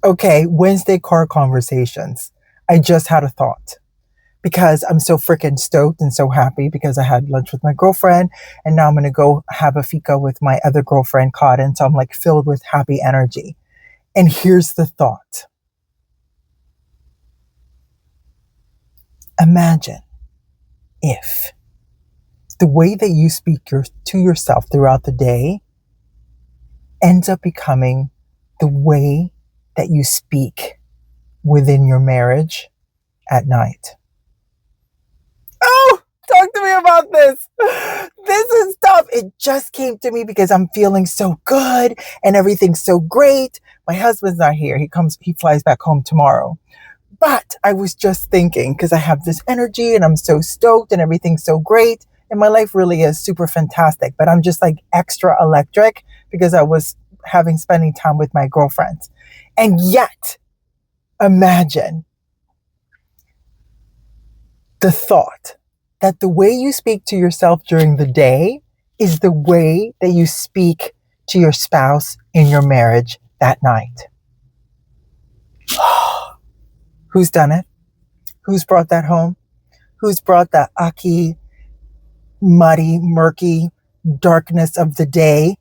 Okay, Wednesday car conversations. I just had a thought because I'm so freaking stoked and so happy because I had lunch with my girlfriend and now I'm going to go have a fika with my other girlfriend, Cotton. So I'm like filled with happy energy. And here's the thought. Imagine if the way that you speak to yourself throughout the day ends up becoming the way that you speak within your marriage at night. Oh, talk to me about this. This is tough. It just came to me because I'm feeling so good and everything's so great. My husband's not here. He flies back home tomorrow. But I was just thinking because I have this energy and I'm so stoked and everything's so great. And my life really is super fantastic. But I'm just like extra electric because I was spending time with my girlfriends. And yet, imagine the thought that the way you speak to yourself during the day is the way that you speak to your spouse in your marriage that night. Who's done it? Who's brought that home? Who's brought that aki, muddy, murky darkness of the day,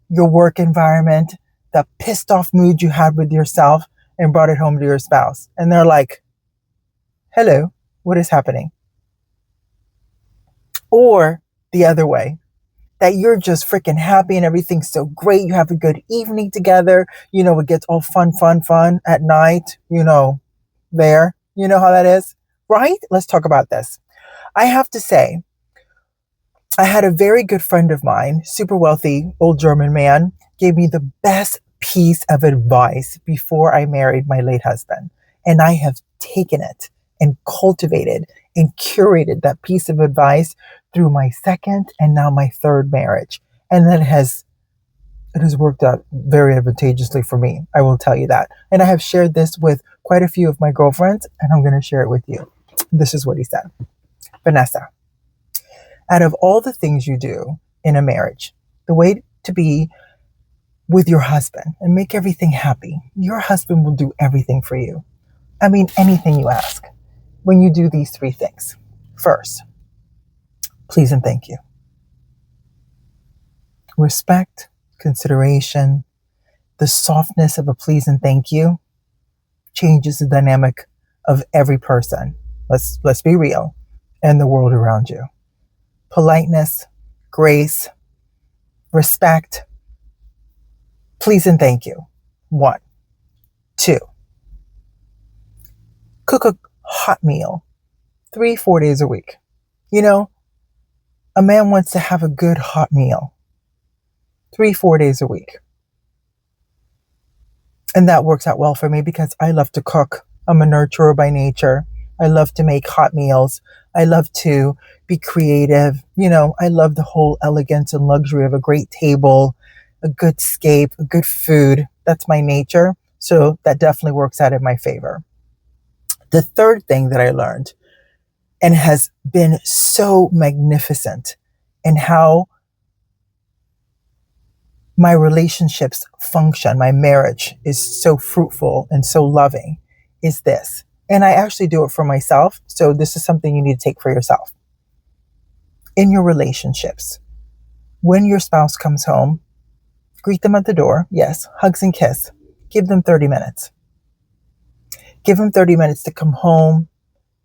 your work environment, the pissed off mood you had with yourself and brought it home to your spouse? And they're like, hello, what is happening? Or the other way, that you're just freaking happy and everything's so great. You have a good evening together. It gets all fun at night, there. You know how that is, right? Let's talk about this. I have to say, I had a very good friend of mine, super wealthy, old German man, gave me the best piece of advice before I married my late husband. And I have taken it and cultivated and curated that piece of advice through my second and now my third marriage. And that it has worked out very advantageously for me. I will tell you that. And I have shared this with quite a few of my girlfriends, and I'm going to share it with you. This is what he said. Vanessa, out of all the things you do in a marriage, the way to be with your husband and make everything happy, your husband will do everything for you. I mean, anything you ask when you do these three things. First, please and thank you. Respect, consideration, the softness of a please and thank you changes the dynamic of every person. Let's be real, and the world around you. Politeness, grace, respect, please and thank you. 1. 2. Cook a hot meal 3-4 days a week. A man wants to have a good hot meal 3-4 days a week. And that works out well for me because I love to cook. I'm a nurturer by nature. I love to make hot meals. I love to be creative. I love the whole elegance and luxury of a great table, a good scape, a good food. That's my nature. So that definitely works out in my favor. The third thing that I learned and has been so magnificent in how my relationships function, my marriage is so fruitful and so loving, is this. And I actually do it for myself. So this is something you need to take for yourself. In your relationships, when your spouse comes home, greet them at the door. Yes, hugs and kiss. Give them 30 minutes. Give them 30 minutes to come home,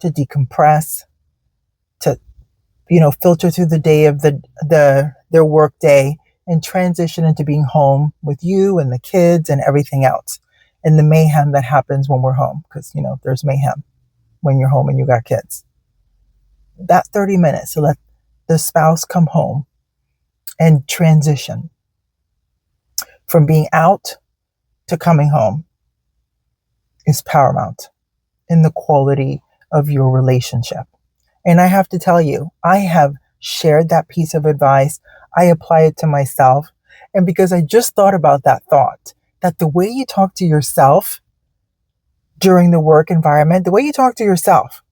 to decompress, to, filter through the day of their work day and transition into being home with you and the kids and everything else. And the mayhem that happens when we're home, because, there's mayhem when you're home and you got kids. That 30 minutes to let the spouse come home and transition from being out to coming home is paramount in the quality of your relationship. And I have to tell you, I have shared that piece of advice. I apply it to myself. And because I just thought about that thought, that the way you talk to yourself during the work environment, the way you talk to yourself,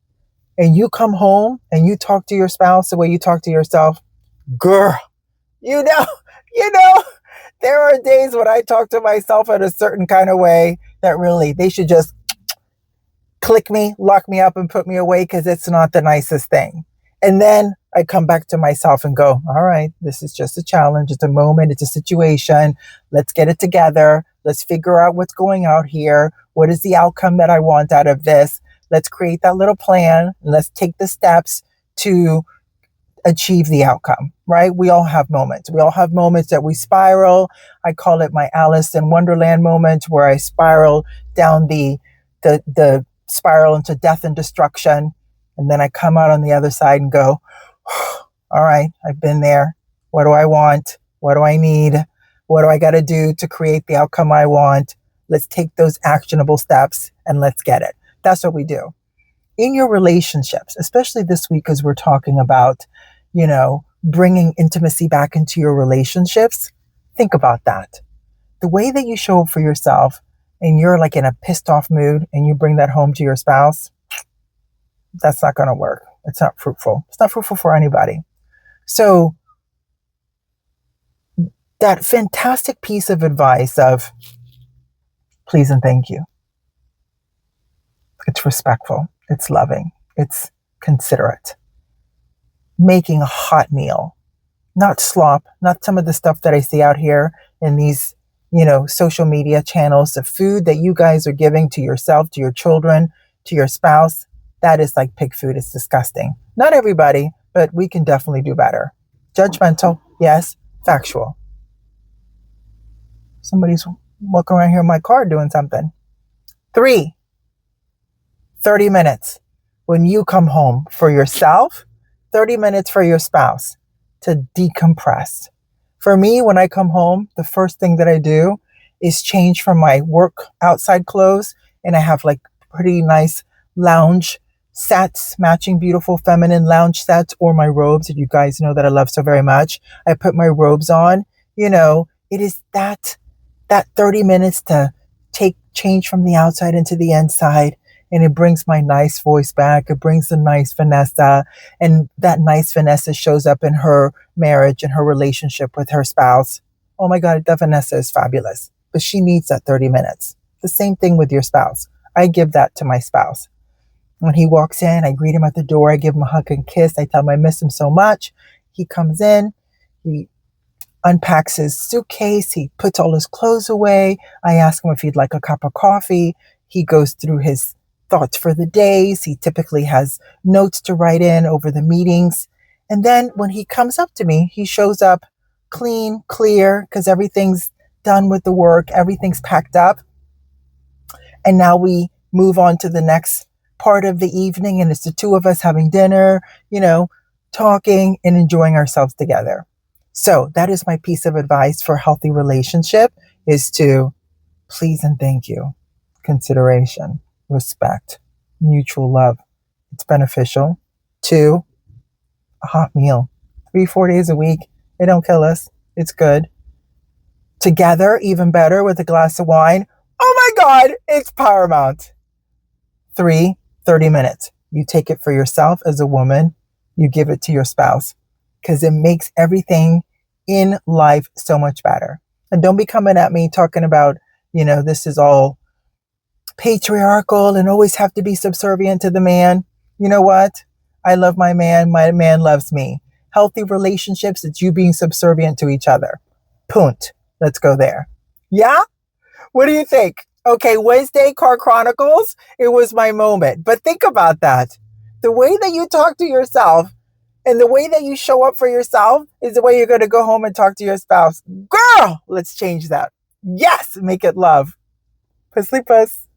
and you come home and you talk to your spouse the way you talk to yourself, girl, you know, there are days when I talk to myself in a certain kind of way that really, they should just click me, lock me up, and put me away because it's not the nicest thing. And then I come back to myself and go, all right, this is just a challenge. It's a moment. It's a situation. Let's get it together. Let's figure out what's going out here. What is the outcome that I want out of this? Let's create that little plan. And let's take the steps to achieve the outcome, right? We all have moments. We all have moments that we spiral. I call it my Alice in Wonderland moment where I spiral down the spiral into death and destruction. And then I come out on the other side and go, all right, I've been there. What do I want? What do I need? What do I got to do to create the outcome I want? Let's take those actionable steps and let's get it. That's what we do. In your relationships, especially this week, as we're talking about, bringing intimacy back into your relationships, think about that. The way that you show up for yourself and you're like in a pissed off mood and you bring that home to your spouse, that's not going to work. It's not fruitful. It's not fruitful for anybody. So that fantastic piece of advice of please and thank you. It's respectful. It's loving. It's considerate. Making a hot meal, not slop, not some of the stuff that I see out here in these, social media channels. The food that you guys are giving to yourself, to your children, to your spouse, that is like pig food. It's disgusting. Not everybody, but we can definitely do better. Judgmental, yes. Factual. Somebody's walking around here in my car doing something. 30 minutes when you come home for yourself, 30 minutes for your spouse to decompress. For me, when I come home, the first thing that I do is change from my work outside clothes, and I have like pretty nice lounge sets, matching beautiful feminine lounge sets, or my robes that you guys know that I love so very much. I put my robes on. It is that 30 minutes to change from the outside into the inside. And it brings my nice voice back. It brings the nice Vanessa. And that nice Vanessa shows up in her marriage and her relationship with her spouse. Oh my God, that Vanessa is fabulous. But she needs that 30 minutes. The same thing with your spouse. I give that to my spouse. When he walks in, I greet him at the door. I give him a hug and kiss. I tell him I miss him so much. He comes in. He unpacks his suitcase. He puts all his clothes away. I ask him if he'd like a cup of coffee. He goes through his thoughts for the days. He typically has notes to write in over the meetings. And then when he comes up to me, he shows up clean, clear, because everything's done with the work. Everything's packed up. And now we move on to the next part of the evening. And it's the two of us having dinner, talking and enjoying ourselves together. So that is my piece of advice for a healthy relationship, is to please and thank you, consideration, respect, mutual love. It's beneficial. 2, a hot meal. 3-4 days a week. It don't kill us. It's good. Together, even better, with a glass of wine. Oh my God, it's paramount. 3, 30 minutes. You take it for yourself as a woman. You give it to your spouse, because it makes everything in life so much better. And don't be coming at me talking about, this is all patriarchal and always have to be subservient to the man. You know what? I love my man loves me. Healthy relationships, it's you being subservient to each other. Punt. Let's go there. Yeah? What do you think? Okay, Wednesday Car Chronicles, it was my moment. But think about that. The way that you talk to yourself and the way that you show up for yourself is the way you're going to go home and talk to your spouse. Girl, let's change that. Yes, make it love. Pussily Puss.